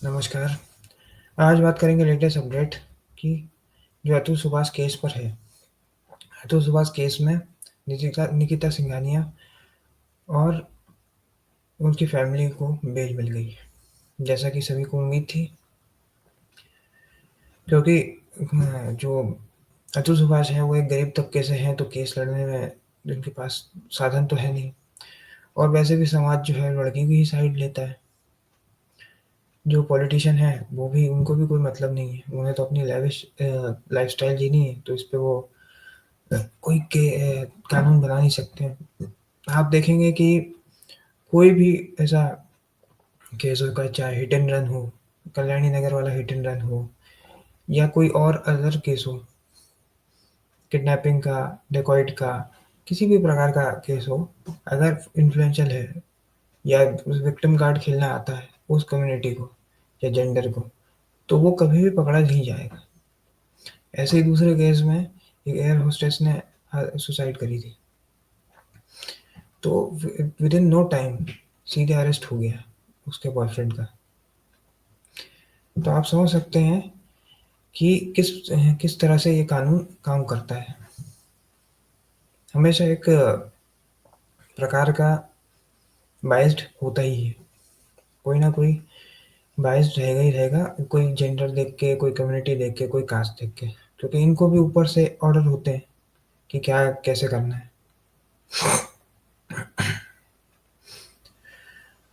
नमस्कार। आज बात करेंगे लेटेस्ट अपडेट की, जो अतुल सुभाष केस पर है। अतुल सुभाष केस में निकिता निकिता सिंघानिया और उनकी फैमिली को बेल मिल गई, जैसा कि सभी को उम्मीद थी। क्योंकि जो अतुल सुभाष हैं वो एक गरीब तबके से हैं, तो केस लड़ने में उनके पास साधन तो है नहीं। और वैसे भी समाज जो है लड़की की ही साइड लेता है। जो पॉलिटिशियन है वो भी, उनको भी कोई मतलब नहीं है, उन्हें तो अपनी लैविश लाइफस्टाइल जीनी है, तो इस पे वो कोई कानून बना नहीं सकते हैं। आप देखेंगे कि कोई भी ऐसा केस होगा, चाहे हिट एंड रन हो, कल्याणी नगर वाला हिट एंड रन हो, या कोई और अदर केस हो, किडनैपिंग का, डेकॉइट का, किसी भी प्रकार का केस हो, अगर इन्फ्लुएंशियल है या उस विक्टिम कार्ड खेलना आता है उस कम्युनिटी को या जेंडर को, तो वो कभी भी पकड़ा नहीं जाएगा। ऐसे ही दूसरे केस में एक एयर होस्टेस ने सुसाइड करी थी, तो विद इन नो टाइम सीधे अरेस्ट हो गया उसके बॉयफ्रेंड का। तो आप समझ सकते हैं कि किस तरह से ये कानून काम करता है। हमेशा एक प्रकार का बाइस्ड होता ही है, कोई ना कोई बाइस्ड रहेगा ही रहेगा, कोई जेंडर देख के, कोई कम्युनिटी देख के, कोई कास्ट देख के, क्योंकि इनको भी ऊपर से ऑर्डर होते हैं कि क्या कैसे करना है।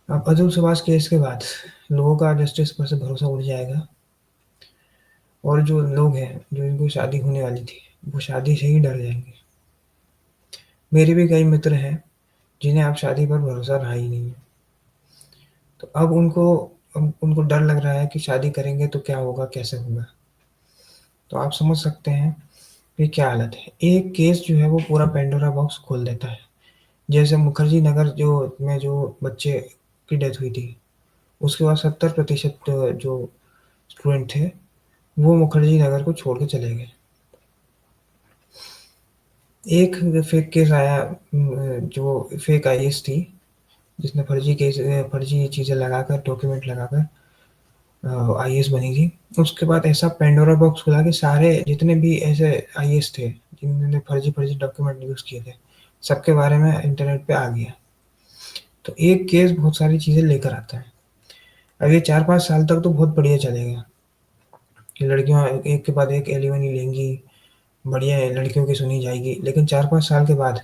अब अतुल सुभाष केस के बाद लोगों का जस्टिस पर से भरोसा उड़ जाएगा, और जो लोग हैं, जो इनको शादी होने वाली थी, वो शादी से ही डर जाएंगे। मेरे भी कई मित्र हैं जिन्हें अब शादी पर भरोसा रहा ही नहीं है। तो अब उनको डर लग रहा है कि शादी करेंगे तो क्या होगा, कैसे होगा। तो आप समझ सकते हैं कि क्या हालत है। एक केस जो है वो पूरा पेंडोरा बॉक्स खोल देता है। जैसे मुखर्जी नगर जो बच्चे की डेथ हुई थी, उसके बाद 70% जो स्टूडेंट थे वो मुखर्जी नगर को छोड़ के चले गए। एक फेक केस आया, जो फेक आईएएस थी, जिसने फर्जी चीज़ें लगाकर, डॉक्यूमेंट लगाकर आईएएस बनी थी। उसके बाद ऐसा पेंडोरा बॉक्स खुला कि सारे जितने भी ऐसे आईएएस थे जिन्होंने फर्जी फर्जी डॉक्यूमेंट यूज़ किए थे, सबके बारे में इंटरनेट पे आ गया। तो एक केस बहुत सारी चीज़ें लेकर आता है। अब ये 4-5 साल तक तो बहुत बढ़िया चलेगा कि लड़कियां एक के बाद एक एलिमनी लेंगी, बढ़िया है, लड़कियों की सुनी जाएगी। लेकिन 4-5 साल के बाद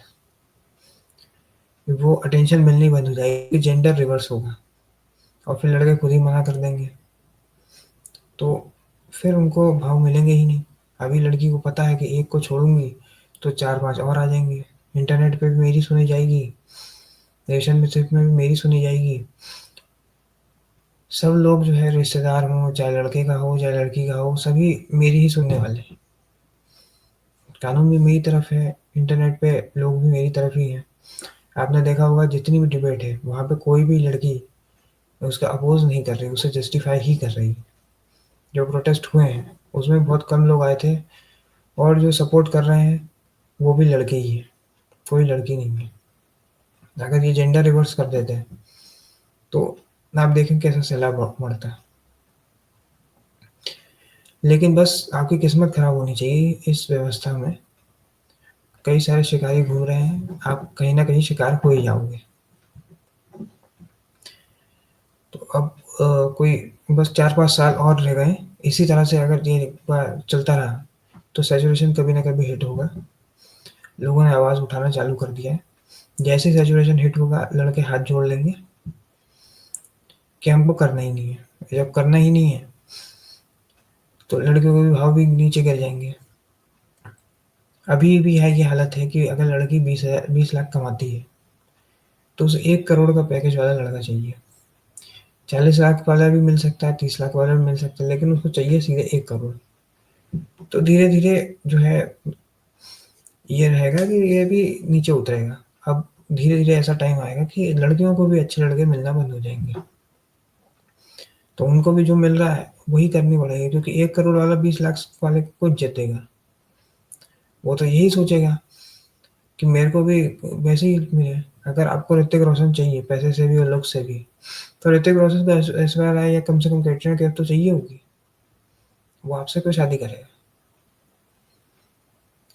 वो अटेंशन मिलनी बंद हो जाएगी, जेंडर रिवर्स होगा, और फिर लड़के खुद ही मना कर देंगे, तो फिर उनको भाव मिलेंगे ही नहीं। अभी लड़की को पता है कि एक को छोड़ूंगी तो 4-5 और आ जाएंगे, इंटरनेट पे भी मेरी सुनी जाएगी, रिलेशनशिप में भी मेरी सुनी जाएगी। सब लोग जो है, रिश्तेदार हों, चाहे लड़के का हो चाहे लड़की का हो, सभी मेरी ही सुनने वाले हैं। कानून भी मेरी तरफ है, इंटरनेट पे लोग भी मेरी तरफ ही हैं। आपने देखा होगा जितनी भी डिबेट है, वहाँ पे कोई भी लड़की उसका अपोज नहीं कर रही, उसे जस्टिफाई ही कर रही। जो प्रोटेस्ट हुए हैं उसमें बहुत कम लोग आए थे, और जो सपोर्ट कर रहे हैं वो भी लड़के ही हैं, कोई लड़की नहीं है। अगर ये जेंडर रिवर्स कर देते हैं तो आप देखें कैसा सैलाब बढ़ता है। लेकिन बस आपकी किस्मत खराब होनी चाहिए इस व्यवस्था में। कई सारे शिकारी घूम रहे हैं, आप कहीं ना कहीं शिकार हो ही जाओगे। तो अब कोई बस 4-5 साल और रह गए। इसी तरह से अगर ये बार चलता रहा तो सैचुरेशन कभी ना कभी हिट होगा। लोगों ने आवाज़ उठाना चालू कर दिया है। जैसे ही सैचुरेशन हिट होगा, लड़के हाथ जोड़ लेंगे कि हमको करना ही नहीं है। जब करना ही नहीं है तो लड़कियों के भाव भी नीचे गिर जाएंगे। अभी भी है ये हालत है कि अगर लड़की 20 लाख कमाती है तो उसे 1 करोड़ का पैकेज वाला लड़का चाहिए। 40 लाख वाला भी मिल सकता है, 30 लाख वाला भी मिल सकता है, लेकिन उसको चाहिए सीधे 1 करोड़। तो धीरे धीरे जो है ये रहेगा कि ये भी नीचे उतरेगा। अब धीरे धीरे ऐसा टाइम आएगा कि लड़कियों को भी अच्छे लड़के मिलना बंद हो जाएंगे, तो उनको भी जो मिल रहा है वही करनी पड़ेगी, क्योंकि 1 करोड़ वाला 20 लाख वाले को जीतेगा। वो तो यही सोचेगा कि मेरे को भी वैसे ही मिले। अगर आपको ऋतिक रोशन चाहिए पैसे से भी और लुक से भी, तो ऋतिक रोशन को ऐश्वर्या राय या कम से कम कैटरीना कैफ तो चाहिए होगी, वो आपसे क्यों शादी करेगा?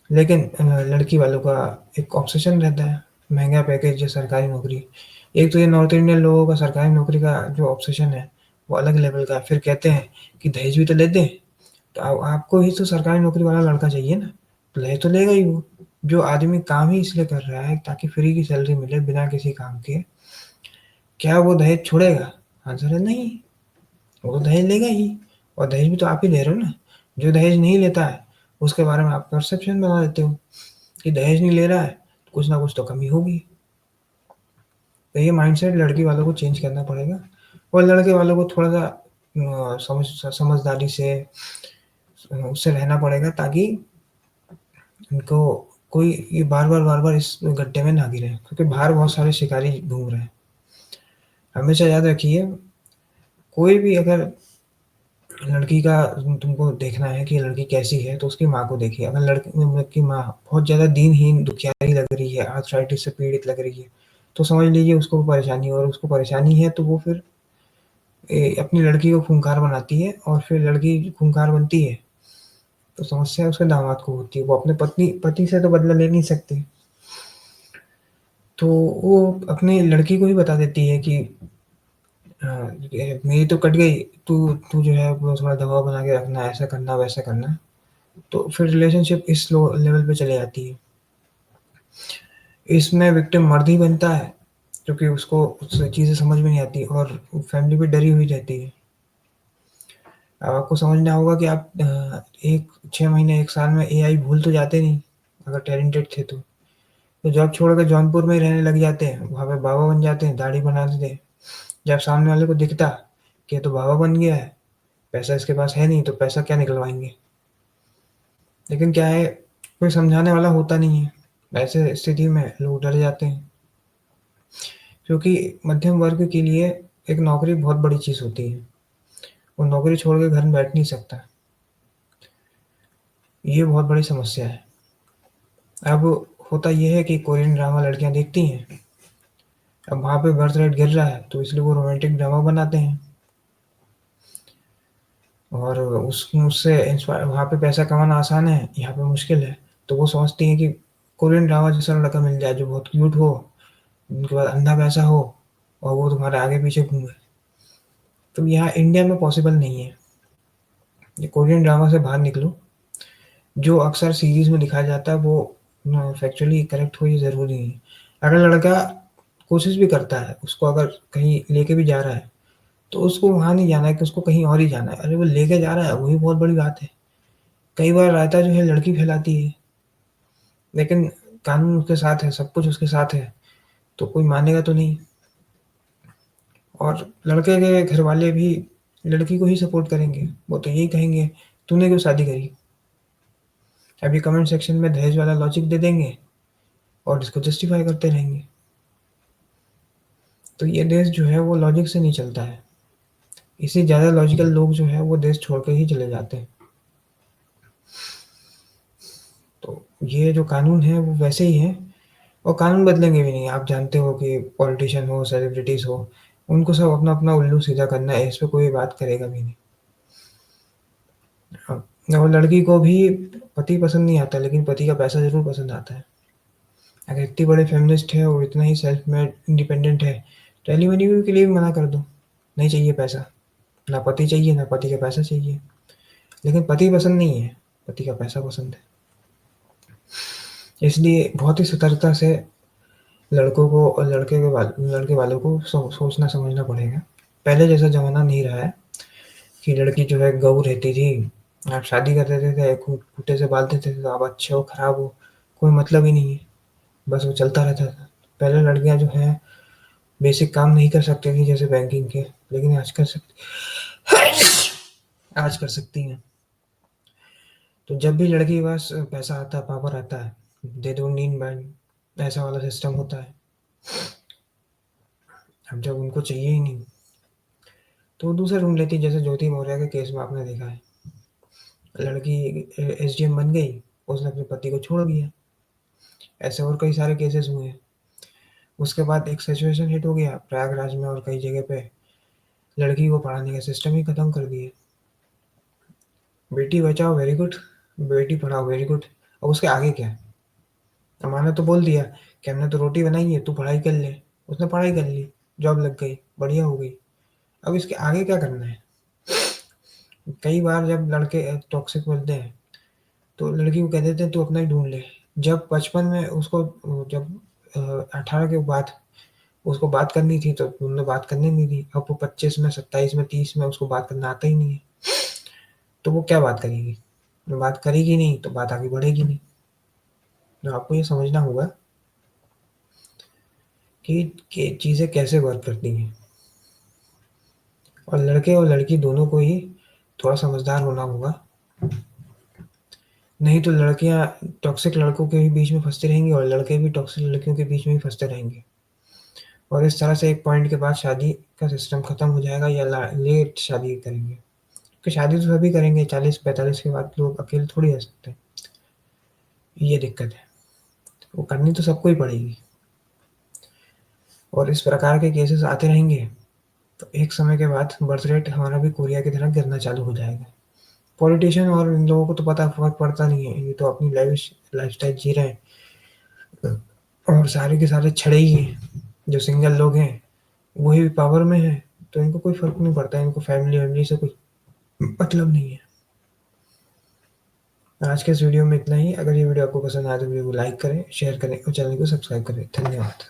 लेकिन लड़की वालों का एक ऑब्सेशन रहता है, महँगा पैकेज या सरकारी नौकरी। एक तो ये नॉर्थ इंडियन लोगों का सरकारी नौकरी का जो ऑब्सेशन है, वो अलग लेवल का है। फिर कहते हैं कि दहेज भी तो लेते हैं, तो आपको ही तो सरकारी नौकरी वाला लड़का चाहिए ना, तो दहेज तो लेगा ही वो। जो आदमी काम ही इसलिए कर रहा है ताकि फ्री की सैलरी मिले बिना किसी काम के, क्या वो दहेज छोड़ेगा? आंसर है नहीं, वो तो दहेज लेगा ही। और दहेज भी तो आप ही दे रहे हो ना। जो दहेज नहीं लेता है, उसके बारे में आप परसेप्शन बना देते हो कि दहेज नहीं ले रहा है, तो कुछ ना कुछ तो कमी होगी। तो ये माइंडसेट लड़की वालों को चेंज करना पड़ेगा और लड़के वालों को थोड़ा-सा समझदारी से उससे रहना पड़ेगा ताकि इनको कोई ये बार-बार इस गड्ढे में ना गिरे, क्योंकि बाहर बहुत सारे शिकारी घूम रहे हैं। हमेशा याद रखिए, कोई भी अगर लड़की का तुमको देखना है कि लड़की कैसी है, तो उसकी माँ को देखिए। अगर लड़की की माँ बहुत ज़्यादा दीनहीन, दुखियारी लग रही है, आर्थराइटिस से पीड़ित लग रही है, तो समझ लीजिए उसको परेशानी है, और उसको परेशानी है तो वो फिर अपनी लड़की को खूंखार बनाती है, और फिर लड़की खूंखार बनती है, तो समस्या उसके दामाद को होती है। वो अपने पति से तो बदला ले नहीं सकती, तो वो अपनी लड़की को ही बता देती है कि मेरी तो कट गई, तू तू जो है वो थोड़ा दबाव बना के रखना, ऐसा करना, वैसा करना। तो फिर रिलेशनशिप इस लो लेवल पे चले जाती है। इसमें विक्टिम मर्द ही बनता है, क्योंकि उसको चीज़ें समझ में नहीं आती और फैमिली भी डरी हुई रहती है। अब आपको समझना होगा कि आप एक 6 महीने 1 साल में एआई भूल तो जाते नहीं, अगर टैलेंटेड थे तो। तो जॉब छोड़ के जौनपुर में ही रहने लग जाते हैं, वहाँ पे बाबा बन जाते हैं, दाढ़ी बना देते हैं। जब सामने वाले को दिखता कि ये तो बाबा बन गया है, पैसा इसके पास है नहीं, तो पैसा क्या निकलवाएँगे। लेकिन क्या है, कोई समझाने वाला होता नहीं है। ऐसे स्थिति में लोग डर जाते हैं, क्योंकि मध्यम वर्ग के लिए एक नौकरी बहुत बड़ी चीज़ होती है। वो नौकरी छोड़ के घर में बैठ नहीं सकता। ये बहुत बड़ी समस्या है। अब होता ये है कि कोरियन ड्रामा लड़कियाँ देखती हैं। अब वहाँ पे बर्थ रेट गिर रहा है, तो इसलिए वो रोमांटिक ड्रामा बनाते हैं, और उससे इंस्पायर, वहाँ पे पैसा कमाना आसान है, यहाँ पे मुश्किल है। तो वो समझती हैं कि कोरियन ड्रामा जैसा लड़का मिल जाए जो बहुत क्यूट हो, उनके बाद अंधा पैसा हो, और वो तुम्हारे आगे पीछे घूमे। तो यहाँ इंडिया में पॉसिबल नहीं है। ये कोरियन ड्रामा से बाहर निकलो। जो अक्सर सीरीज़ में दिखाया जाता है वो फैक्चुअली करेक्ट हो, ये ज़रूरी नहीं है। अगर लड़का कोशिश भी करता है, उसको अगर कहीं लेके भी जा रहा है, तो उसको वहाँ नहीं जाना है कि उसको कहीं और ही जाना है। अरे वो लेके जा रहा है, वही बहुत बड़ी बात है। कई बार रायता जो है लड़की फैलाती है, लेकिन कानून उसके साथ है, सब कुछ उसके साथ है, तो कोई मानेगा तो नहीं। और लड़के के घरवाले भी लड़की को ही सपोर्ट करेंगे, वो तो यही कहेंगे, तूने क्यों शादी करी? अभी कमेंट सेक्शन में दहेज वाला लॉजिक दे देंगे और इसको जस्टिफाई करते रहेंगे। तो ये देश जो है वो लॉजिक से नहीं चलता है। इससे ज़्यादा लॉजिकल लोग जो है वो देश छोड़ के ही चले जाते हैं। तो ये जो कानून है वो वैसे ही है, और कानून बदलेंगे भी नहीं। आप जानते हो कि पॉलिटिशियन हो, सेलिब्रिटीज़ हो, उनको सब अपना-अपना उल्लू सीधा करना है, इस पे कोई बात करेगा भी नहीं। हाँ, और लड़की को भी पति पसंद नहीं आता, लेकिन पति का पैसा ज़रूर पसंद आता है। अगर इतनी बड़े फेमिनिस्ट है और इतना ही सेल्फ मेड इंडिपेंडेंट है, तो एलिमनी के लिए भी मना कर दो, नहीं चाहिए पैसा। ना पति चाहिए, ना पति का पैसा चाहिए। लेकिन पति पसंद नहीं है, पति का पैसा पसंद है। इसलिए बहुत ही सतर्कता से लड़कों को और लड़के वालों को सोचना समझना पड़ेगा। पहले जैसा ज़माना नहीं रहा है कि लड़की जो है गऊ रहती थी, आप शादी कर देते थे, खूंटे से बाल देते थे, तो आप अच्छे हो, खराब हो, कोई मतलब ही नहीं है, बस वो चलता रहता था। पहले लड़कियाँ जो हैं बेसिक काम नहीं कर सकती थी, जैसे बैंकिंग के, लेकिन आज कर सकती हैं। तो जब भी लड़की के पास पैसा आता है, पावर आता है, दे दो नीन बैंड, ऐसा वाला सिस्टम होता है। अब जब उनको चाहिए ही नहीं, तो वो दूसरा ढूँढ लेती है, जैसे ज्योति मौर्य के केस में आपने देखा है। लड़की एसडीएम बन गई, उसने अपने पति को छोड़ दिया। ऐसे और कई सारे केसेस हुए हैं। उसके बाद एक सिचुएशन हिट हो गया प्रयागराज में और कई जगह पे, लड़की को पढ़ाने का सिस्टम ही खत्म कर दिए। Beti Bachao very good, Beti Padhao very good. अब उसके आगे क्या? हमारा तो बोल दिया कि हमने तो रोटी बनाई है, तू पढ़ाई कर ले। उसने पढ़ाई कर ली, जॉब लग गई, बढ़िया हो गई। अब इसके आगे क्या करना है? कई बार जब लड़के टॉक्सिक बोलते हैं तो लड़की को कह देते हैं तू अपना ही ढूंढ ले। जब बचपन में उसको, जब 18 के बाद उसको बात करनी थी तो तुमने बात करने नहीं दी। अब वो 25 में, 27 में, 30 में उसको बात करना आता ही नहीं है, तो वो क्या बात करेगी? बात करेगी नहीं तो बात आगे बढ़ेगी नहीं। तो आपको ये समझना होगा कि चीज़ें कैसे वर्क करती हैं, और लड़के और लड़की दोनों को ही थोड़ा समझदार होना होगा। नहीं तो लड़कियां टॉक्सिक लड़कों के भी बीच में फंसती रहेंगी और लड़के भी टॉक्सिक लड़कियों के बीच में ही फंसते रहेंगे, और इस तरह से एक पॉइंट के बाद शादी का सिस्टम खत्म हो जाएगा, या लेट शादी करेंगे। क्योंकि शादी तो सभी करेंगे, 40-45 के बाद लोग अकेले थोड़ी रह सकते हैं। ये दिक्कत है, वो करनी तो सबको ही पड़ेगी। और इस प्रकार के केसेस आते रहेंगे तो एक समय के बाद बर्थ रेट हमारा भी कोरिया की तरह गिरना चालू हो जाएगा। पॉलिटिशियन और इन लोगों को तो पता फर्क पड़ता नहीं है, ये तो अपनी लाइफस्टाइल जी रहे हैं, और सारे के सारे छड़े ही हैं। जो सिंगल लोग हैं वही पावर में है, तो इनको कोई फर्क नहीं पड़ता, इनको फैमिली वैमिली से कोई मतलब नहीं है। आज के इस वीडियो में इतना ही। अगर ये वीडियो आपको पसंद आए तो वीडियो को लाइक करें, शेयर करें और चैनल को सब्सक्राइब करें। धन्यवाद।